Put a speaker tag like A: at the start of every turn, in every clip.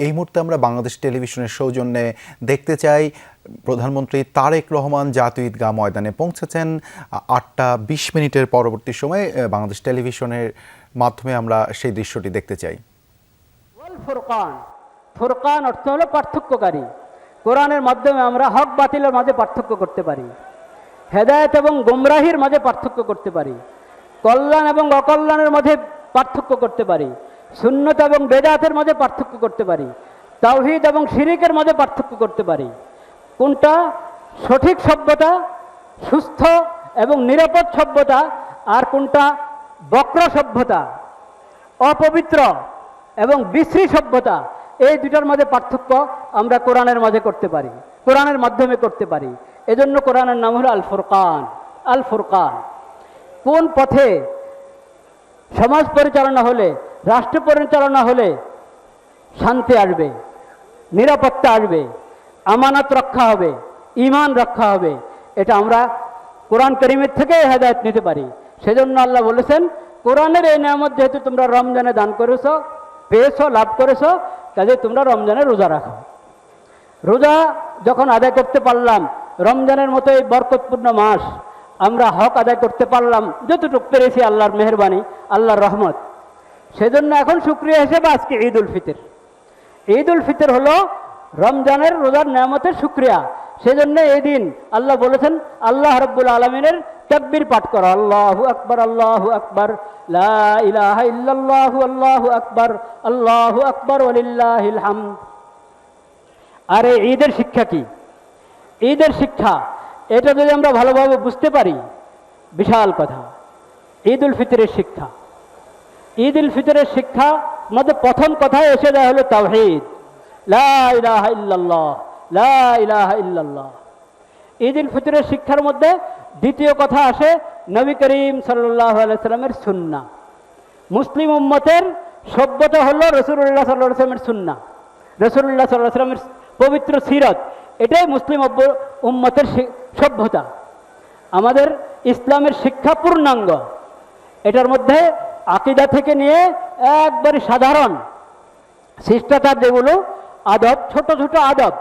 A: এই মুহূর্তে আমরা বাংলাদেশ টেলিভিশনের সৌজন্যে দেখতে চাই প্রধানমন্ত্রী তারেক রহমান জাতীয় ঈদগাহ ময়দানে পৌঁছেছেন 8টা 20 মিনিটের পরবর্তী সময়ে বাংলাদেশ টেলিভিশনের মাধ্যমে আমরা সেই দৃশ্যটি দেখতে চাই।
B: ফুরকান, ফুরকান অর্থ হলো পার্থক্যকারী। কোরআনের মাধ্যমে আমরা হক বাতিলের মাঝে পার্থক্য করতে পারি, হেদায়েত এবং গুমরাহির মাঝে পার্থক্য করতে পারি, কল্যাণ এবং অকল্যাণের মাঝে পার্থক্য করতে পারি, সুন্নত এবং বেদাতের মাঝে পার্থক্য করতে পারি, তাওহীদ এবং শিরিকের মাঝে পার্থক্য করতে পারি। কোনটা সঠিক সভ্যতা, সুস্থ এবং নিরাপদ সভ্যতা, আর কোনটা বক্র সভ্যতা, অপবিত্র এবং বিশ্রী সভ্যতা, এই দুটার মাঝে পার্থক্য আমরা কোরআনের মাঝে করতে পারি, কোরআনের মাধ্যমে করতে পারি। এজন্য কোরআনের নাম হলো আল ফুরকান। আল ফুরকান কোন পথে সমাজ পরিচালনা হলে, রাষ্ট্র পরিচালনা হলে শান্তি আসবে, নিরাপত্তা আসবে, আমানত রক্ষা হবে, ঈমান রক্ষা হবে, এটা আমরা কোরআন কারীমের থেকে হেদায়েত নিতে পারি। সেজন্য আল্লাহ বলেছেন, কোরআনের এই নিয়ামত যেহেতু তোমরা রমজানে দান করেছো, পেয়েছো, লাভ করেছো, কাজে তোমরা রমজানে রোজা রাখো। রোজা যখন আদায় করতে পারলাম, রমজানের মতো এই বরকতপূর্ণ মাস আমরা হক আদায় করতে পারলাম যতটুকু পেরেছি, আল্লাহর মেহেরবানি, আল্লাহর রহমত। সেজন্য এখন শুকরিয়া হিসেবে আজকে ঈদ উল ফিতর। ঈদ উল ফিতর হলো রমজানের রোজার নিয়ামতের শুকরিয়া। সেজন্য এই দিন আল্লাহ বলেছেন, আল্লাহ রাব্বুল আলামিনের তাকবীর পাঠ করো, আল্লাহু আকবার, আল্লাহু আকবার, লা ইলাহা ইল্লাল্লাহু, আল্লাহু আকবার, আল্লাহু আকবার, ওয়ালিল্লাহিল হামদ। আর এই ঈদের শিক্ষা কি? ঈদের শিক্ষা এটা যদি আমরা ভালোভাবে বুঝতে পারি, বিশাল কথা। ঈদ উল ফিতরের শিক্ষা, ঈদ উল ফিতরের শিক্ষা মধ্যে প্রথম কথায় এসে যায় হলো তাওহীদ, লা ইলাহা ইল্লাল্লাহ, লা ইলাহা ইল্লাল্লাহ। ঈদ উল ফিতরের শিক্ষার মধ্যে দ্বিতীয় কথা আসে নবী করিম সাল্লাল্লাহু আলাইহি সাল্লামের সুন্নাহ। মুসলিম উম্মতের সভ্যতা হলো রাসূলুল্লাহ সাল্লাল্লাহু আলাইহি সাল্লামের সুন্নাহ, রাসূলুল্লাহ সাল্লাল্লাহু আলাইহি সাল্লামের পবিত্র সিরাত। এটাই মুসলিম উম্মতের সভ্যতা। আমাদের ইসলামের শিক্ষা পূর্ণাঙ্গ। এটার মধ্যে আকীদা থেকে নিয়ে একবারে সাধারণ শিষ্টাচার, যেগুলো আদব, ছোট ছোট আদব,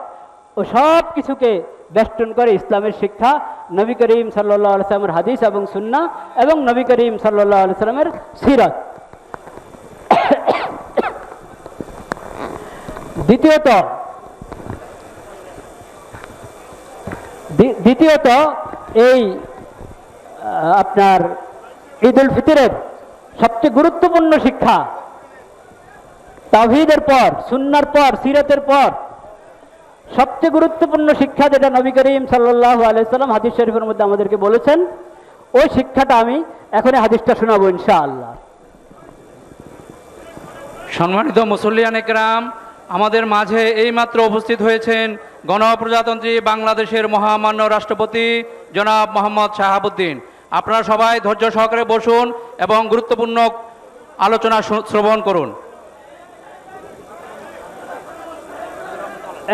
B: ও সব কিছুকে বেষ্টন করে ইসলামের শিক্ষা, নবী করিম সাল্লাল্লাহু আলাইহি সাল্লামের হাদিস এবং সুন্নাহ এবং নবী করিম সাল্লাল্লাহু আলাইহি সাল্লামের সিরাত। দ্বিতীয়ত এই আপনার ঈদ উল ফিতরের সবচেয়ে গুরুত্বপূর্ণ শিক্ষা, তাওহীদের পর, সুন্নাহর পর, সিরাতের পর সবচেয়ে গুরুত্বপূর্ণ শিক্ষা যেটা নবী করিম সাল্লাল্লাহু আলাইহি সাল্লাম হাদিস শরীফের মধ্যে আমাদেরকে বলেছেন, ওই শিক্ষাটা আমি এখন হাদিসটা শোনাবো ইনশাআল্লাহ।
C: সম্মানিত মুসল্লিয়ান একরাম, আমাদের মাঝে এইমাত্র উপস্থিত হয়েছেন গণপ্রজাতন্ত্রী বাংলাদেশের মহামান্য রাষ্ট্রপতি জনাব মোহাম্মদ শাহাবুদ্দিন। আপনারা সবাই ধৈর্য সহকারে বসুন এবং গুরুত্বপূর্ণ আলোচনা শ্রবণ করুন।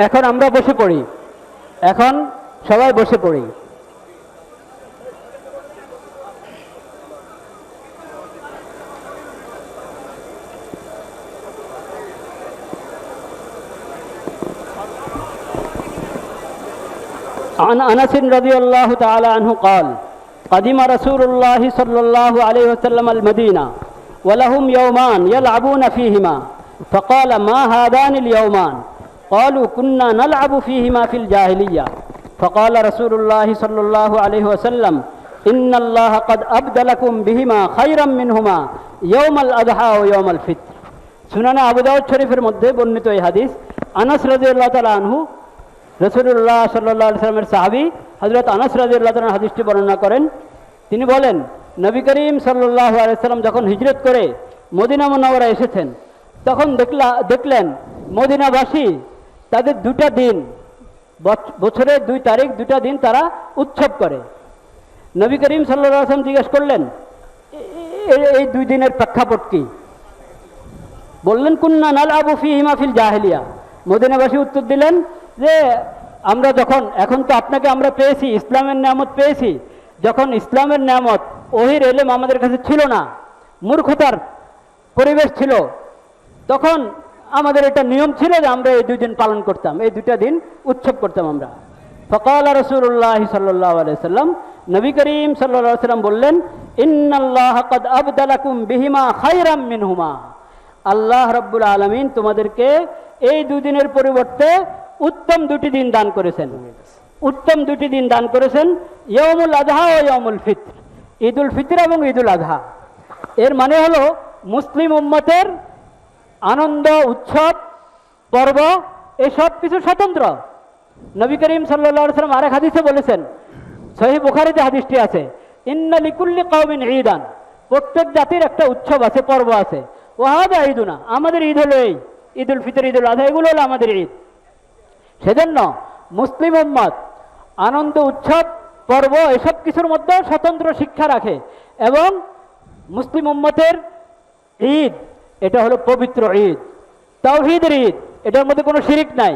B: এখন আমরা বসে পড়ি, এখন সবাই বসে পড়ি। عن أنس رضي الله تعالى عنه قال قدم رسول الله صلى الله عليه وسلم المدينة ولهم يومان يلعبون فيهما فقال ما هذان اليومان قالوا كنا نلعب فيهما في الجاهلية فقال رسول الله صلى الله عليه وسلم إن الله قد أبدلكم بهما خيرا منهما يوم الأضحى ويوم الفطر। সুনানে আবু দাউদ শরীফের মধ্যে বর্ণিত এই হাদিস, আনাস রাদিয়াল্লাহু তাআলা আনহু, রাসূলুল্লাহ সাল্লাল্লাহু আলাইহি সাল্লামের সাহাবী হযরত আনাস রাদিয়াল্লাহু তাআলা হাদিসটি বর্ণনা করেন। তিনি বলেন, নবী করিম সাল্লাল্লাহু আলাইহি সাল্লাম যখন হিজরত করে মদিনা মুনাওয়ারা এসেছেন, তখন দেখলেন মদিনাবাসী তাদের দুটা দিন, বছরের 2 তারিখ, দুটা দিন তারা উৎসব করে। নবী করিম সাল্লাল্লাহু আলাইহি সাল্লাম জিজ্ঞেস করলেন, এই 2 দিনের প্রেক্ষাপট কি? বললেন, কুন্না নালআবু ফীহিমা ফিল জাহিলিয়া। মদিনাবাসী উত্তর দিলেন যে আমরা যখন, এখন তো আপনাকে আমরা পেয়েছি, ইসলামের নিয়ামত পেয়েছি, যখন ইসলামের নিয়ামত, ওহির ইলম আমাদের কাছে ছিল না, মূর্খতার পরিবেশ ছিল, তখন আমাদের এটা নিয়ম ছিল যে আমরা এই 2 দিন পালন করতাম, এই 2টা দিন উৎসব করতাম আমরা। ফকাল রাসূলুল্লাহ সাল্লাল্লাহু আলাইহি সাল্লাম, নবী করিম সাল্লাল্লাহু আলাইহি সাল্লাম বললেন, ইন্নাল্লাহ কাদ আবদালাকুম বিহিমা খায়রাম মিনহুমা, আল্লাহ রাব্বুল আলামিন তোমাদেরকে এই 2 দিনের পরিবর্তে উত্তম 2টি দিন দান করেছেন। উত্তম 2টি দিন দান করেছেন, ইয়াউমুল আযহা ও ইয়াউমুল ফিতর, ঈদুল ফিতর এবং ঈদুল আযহা। এর মানে হলো মুসলিম উম্মতের আনন্দ, উৎসব, পর্ব এসব কিছু স্বতন্ত্র। নবী করিম সাল্লাল্লাহু আলাইহি সাল্লাম আরেক হাদিসে বলেছেন, সহিহ বুখারীতে হাদিসটি আছে, ইন্না লিকুল্লি কওমিন ঈদান, প্রত্যেক জাতির একটা উৎসব আছে, পর্ব আছে। ওয়া হাযা ঈদুনা, আমাদের ঈদ হলো এই ঈদুল ফিতর, ঈদুল আযহা, এগুলো হলো আমাদের ঈদ। সেজন্য মুসলিম উম্মত আনন্দ, উৎসব, পর্ব এসব কিছুর মধ্যে স্বতন্ত্র শিক্ষা রাখে। এবং মুসলিম উম্মতের ঈদ এটা হলো পবিত্র ঈদ, তাওহীদের ঈদ। এটার মধ্যে কোনো শিরিক নাই,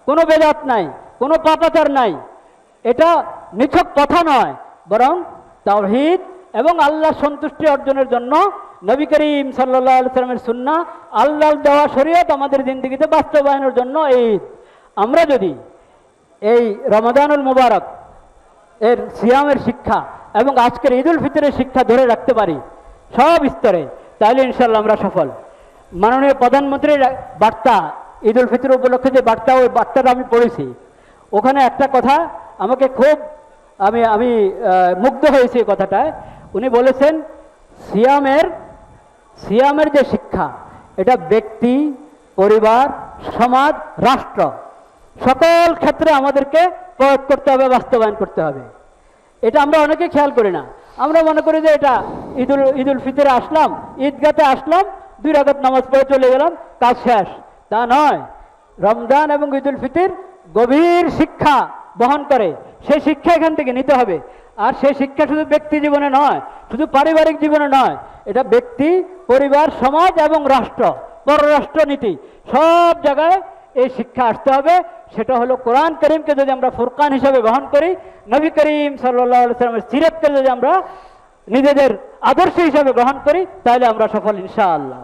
B: কোনো বেদাত নাই, কোনো পাপাচার নাই। এটা নিছক কথা নয়, বরং তাওহীদ এবং আল্লাহ সন্তুষ্টি অর্জনের জন্য নবী করিম সাল্লাল্লাহু আলাইহি সাল্লামের সুন্নাহ, আল্লাহর দেওয়া শরীয়ত আমাদের জিন্দেগিতে বাস্তবায়নের জন্য এই ঈদ। আমরা যদি এই রমাদানুল মুবারক এর সিয়ামের শিক্ষা এবং আজকের ঈদুল ফিতরের শিক্ষা ধরে রাখতে পারি সব স্তরে, তাহলে ইনশাল্লাহ আমরা সফল। মাননীয় প্রধানমন্ত্রীর বার্তা, ঈদুল ফিতর উপলক্ষে যে বার্তা, ওই বার্তাটা আমি পড়েছি। ওখানে একটা কথা আমাকে খুব আমি মুগ্ধ হয়েছি এই কথাটায়। উনি বলেছেন, সিয়ামের যে শিক্ষা, এটা ব্যক্তি, পরিবার, সমাজ, রাষ্ট্র সকল ক্ষেত্রে আমাদেরকে প্রয়োগ করতে হবে, বাস্তবায়ন করতে হবে। এটা আমরা অনেকে খেয়াল করি না। আমরা মনে করি যে এটা ঈদুল ফিতরে আসলাম, ঈদগাতে আসলাম, 2 রাকাত নামাজ পড়ে চলে গেলাম, কাজ শেষ। তা নয়, রমজান এবং ঈদুল ফিতর গভীর শিক্ষা বহন করে। সেই শিক্ষা এখান থেকে নিতে হবে। আর সেই শিক্ষা শুধু ব্যক্তি জীবনে নয়, শুধু পারিবারিক জীবনে নয়, এটা ব্যক্তি, পরিবার, সমাজ এবং রাষ্ট্র, পররাষ্ট্র নীতি সব জায়গায় এই শিক্ষা আসতে হবে। সেটা হলো কোরআন করিমকে যদি আমরা ফুরকান হিসাবে গ্রহণ করি, নবী করিম সাল্লাল্লাহু আলাইহি সাল্লামের সিরাতকে যদি আমরা নিজেদের আদর্শ হিসাবে গ্রহণ করি, তাহলে আমরা সফল ইনশাআল্লাহ।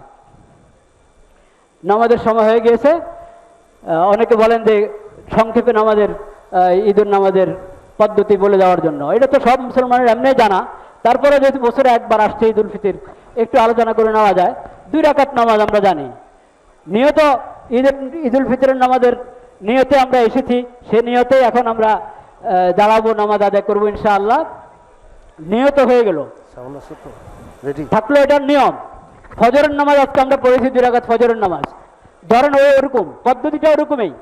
B: নামাজের সময় হয়ে গিয়েছে। অনেকে বলেন যে সংক্ষেপে ঈদের নামাজের পদ্ধতি বলে দেওয়ার জন্য। এটা তো সব মুসলমানের এমনি জানা, তারপরে যেহেতু বছরে একবার আসছে ঈদুল ফিতর, একটু আলোচনা করে নেওয়া যায়। 2 রাকাত নামাজ আমরা জানি, নিয়ত ঈদুল ফিতরের নামাজের নিয়তে আমরা এসেছি, সে নিয়তে এখন আমরা দাঁড়াবো, নামাজ আদায় করবো ইনশাআল্লাহ। নিয়ত হয়ে গেল, থাকলো এটার নিয়ম। ফজরের নামাজ আজকে আমরা পড়েছি 2 রাকাত ফজরের নামাজ। ধরেন ওরকম পদ্ধতিটা ওরকমই,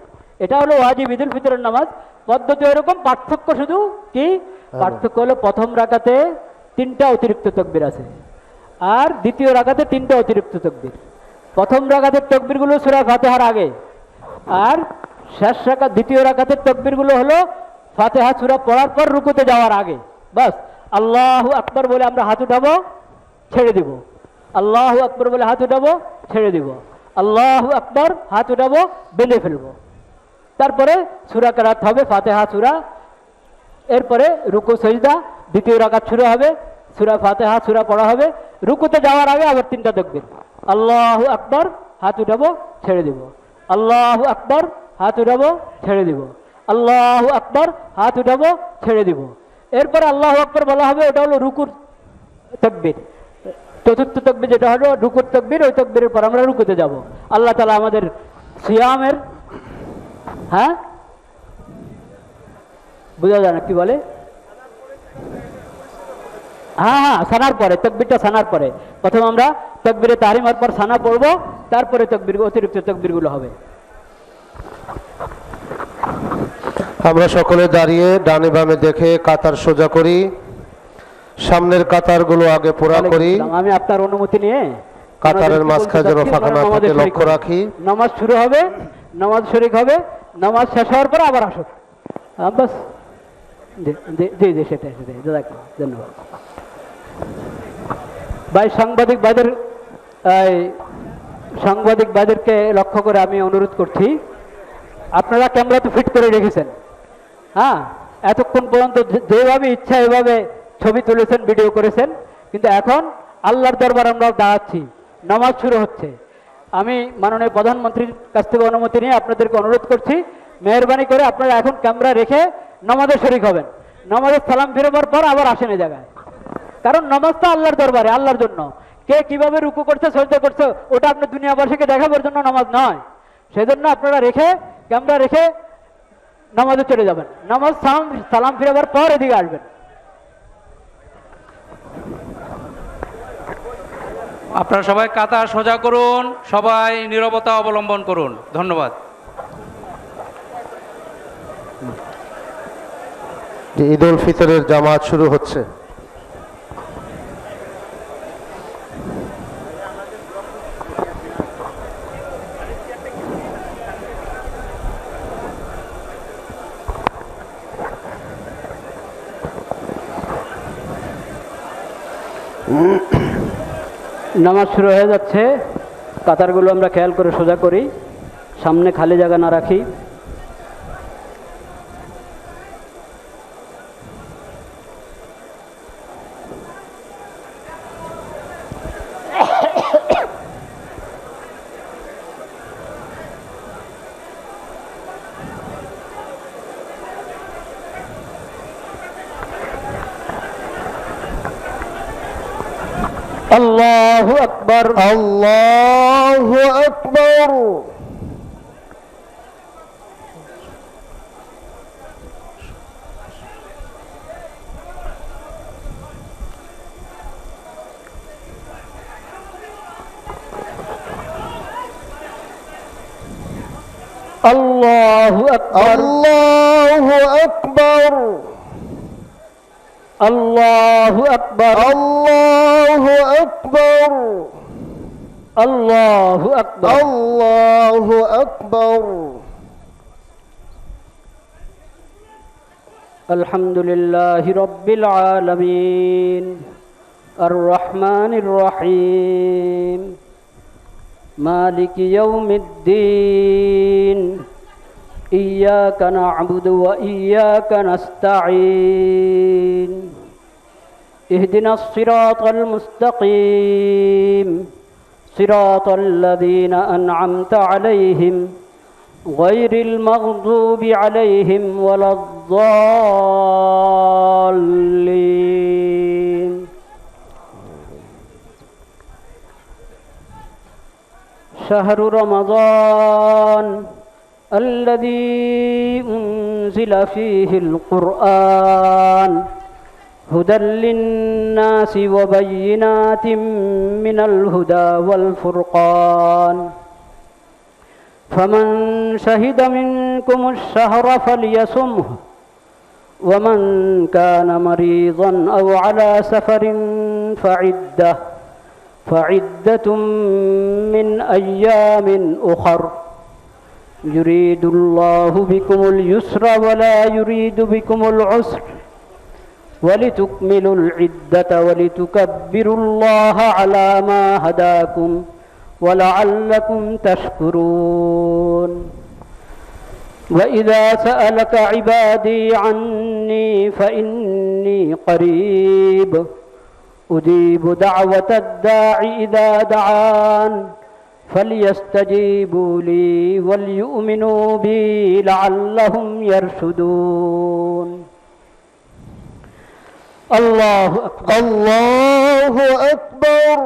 B: এটা হলো ওয়াজিব ঈদুল ফিতরের নামাজ, পদ্ধতি ওরকম। পার্থক্য শুধু কি? পার্থক্য হলো প্রথম রাকাতে 3টা অতিরিক্ত তাকবীর আছে, আর দ্বিতীয় রাকাতে 3টা অতিরিক্ত তাকবীর। প্রথম রাকাতের তাকবীরগুলো সূরা ফাতিহার আগে, আর শেষ রাকাত দ্বিতীয় রাকাতের তাকবীরগুলো হলো ফাতিহা সূরা পড়ার পর রুকুতে যাওয়ার আগে। বাস আল্লাহু আকবার বলে আমরা হাত উঠাবো, ছেড়ে দিব। আল্লাহু আকবার বলে হাত উঠাবো, ছেড়ে দিব। আল্লাহু আকবার, হাত উঠাবো, বেঁধে ফেলবো। তারপরে সূরা কেরাত হবে, ফাতিহা সূরা, এরপরে রুকু সাজদা, দ্বিতীয় রাকাত শুরু হবে, সূরা ফাতিহা সূরা পড়া হবে। রুকুতে যাওয়ার আগে আবার 3টা তাকবীর, আল্লাহু আকবার, হাত উঠাবো, ছেড়ে দিব। আল্লাহু আকবার, হাত উঠাবো, ছেড়ে দিব। আল্লাহু আকবার, হাত উঠাবো, ছেড়ে দিব। এরপরে আল্লাহু আকবার বলা হবে, ওটা হলো রুকুর তাকবীর। চতুর্থ তাকবীর যেটা হলো রুকুর তাকবীর, ওই তাকবীরের পর আমরা রুকুতে যাব। আল্লাহ তাআলা আমাদের সিয়ামের, হ্যাঁ বোঝা যায় না কি বলে, হ্যাঁ সানার পরে, তাকবীরটা সানার পরে। প্রথম আমরা তাকবীরে তাহরিমার পর সানা পড়বো, তারপরে তাকবীর অতিরিক্ত তাকবীরগুলো হবে।
D: আমরা সকলে দাঁড়িয়ে ডানে বামে দেখে কাতার সোজা করি, সামনের কাতারগুলো আগে পুরা করি।
B: আমি আপনার অনুমতি নিয়ে
D: কাতারের মাঝখানে যেন ফাঁকা না থাকে লক্ষ্য রাখি।
B: নামাজ শুরু হবে, নামাজ শরীক হবে, নামাজ শেষ হওয়ার পর আবার আসুক। বাস জি জি, সেটাই ধন্যবাদ ভাই। সাংবাদিক ভাইদেরকে লক্ষ্য করে আমি অনুরোধ করছি, আপনারা ক্যামেরা তো ফিট করে রেখেছেন, হ্যাঁ, এতক্ষণ পর্যন্ত যেভাবে ইচ্ছা এভাবে ছবি তুলেছেন, ভিডিও করেছেন, কিন্তু এখন আল্লাহর দরবার আমরা দাঁড়াচ্ছি, নামাজ শুরু হচ্ছে। আমি মাননীয় প্রধানমন্ত্রীর কাছ থেকে অনুমতি নিয়ে আপনাদেরকে অনুরোধ করছি, মেহরবানি করে আপনারা এখন ক্যামেরা রেখে নামাজে শরীক হবেন। নামাজের সালাম ফিরবার পর আবার আসেন এই জায়গায়, কারণ নামাজ তো আল্লাহর দরবারে, আল্লাহর জন্য। কে কিভাবে রুকু করছে, সজদা করছে, ওটা আপনি দুনিয়াবাসীকে দেখাবার জন্য নামাজ নয়। সেজন্য আপনারা রেখে, ক্যামেরা রেখে নামাজে চলে যাবেন। নামাজ সালাম ফিরবার পর এদিকে আসবেন।
C: আপনারা সবাই কাতার সোজা করুন, সবাই নীরবতা অবলম্বন করুন। ধন্যবাদ।
D: ঈদ উল ফিতরের জামাত শুরু হচ্ছে।
B: নামাজ শুরু হয়ে যাচ্ছে। কাতারগুলো আমরা খেয়াল করে সোজা করি, সামনে খালি জায়গা না রাখি। আল্লাহু আকবার,
D: আল্লাহু আকবার।
B: আল্লাহু আকবার,
D: আল্লাহু আকবার।
B: আল্লাহু আকবার,
D: আল্লাহু আকবার।
B: আল্লাহু আকবার।
D: আল্লাহু আকবার।
B: আলহামদুলিল্লাহি রাব্বিল আলামিন, আর রহমানির রহিম, মালিকি ইয়াউমিদ্দিন, ইয়্যাকা না'বুদু ওয়া ইয়্যাকা নাস্তাঈন, ইহদিনাস সিরাতাল মুস্তাকিম, সিরাতাল লাযীনা আন'আমতা আলাইহিম গায়রিল মাগদুবি আলাইহিম ওয়ালাদ-দাল্লিন। শাহরু রমাদান الذي أنزل فيه القرآن هدى للناس وبينات من الهدى والفرقان فمن شهد منكم الشهر فليصمه ومن كان مريضا أو على سفر فعدة من أيام أخر يريد الله بكم اليسر ولا يريد بكم العسر ولتكملوا العدة ولتكبروا الله على ما هداكم ولعلكم تشكرون وإذا سألك عبادي عني فإني قريب أجيب دعوة الداع إذا دعان فليستجيبوا لي وليؤمنوا بي لعلهم يرشدون الله أكبر
D: الله أكبر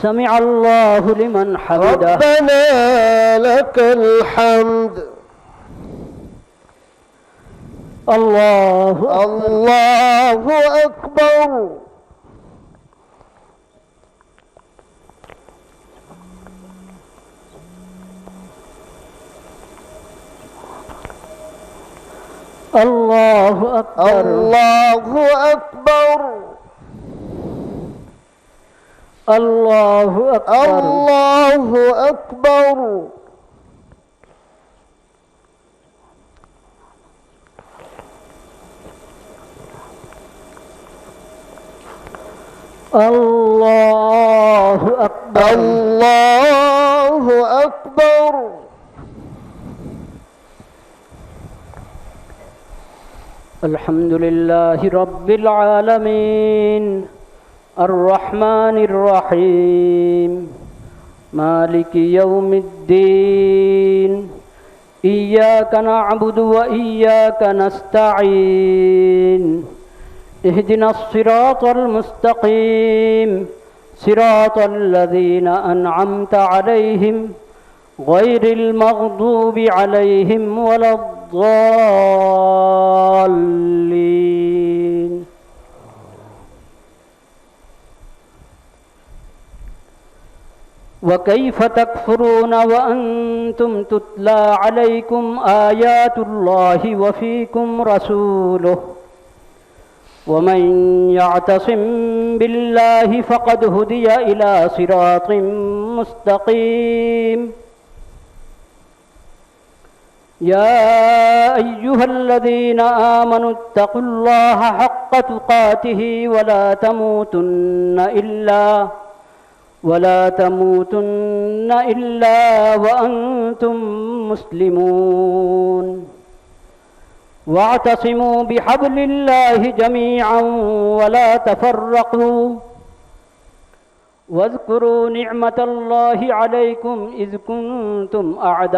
B: سمع الله لمن حمده
D: ربنا لك الحمد
B: الله
D: الله أكبر
B: الله أكبر
D: الله أكبر
B: الله أكبر
D: الله أكبر
B: الله أكبر
D: الله أكبر
B: الحمد لله رب العالمين الرحمن الرحيم مالك يوم الدين إياك نعبد وإياك نستعين اهدنا الصراط المستقيم صراط الذين أنعمت عليهم غير المغضوب عليهم ولا الضالين وكيف تكفرون وأنتم تتلى عليكم آيات الله وفيكم رسوله ومن يعتصم بالله فقد هدي إلى صراط مستقيم يا أيها الذين آمنوا اتقوا الله حق تقاته ولا تموتن إلا وأنتم مسلمون واعتصموا بحبل الله جميعا ولا تفرقوا واذكروا نعمة الله عليكم إذ كنتم أعداء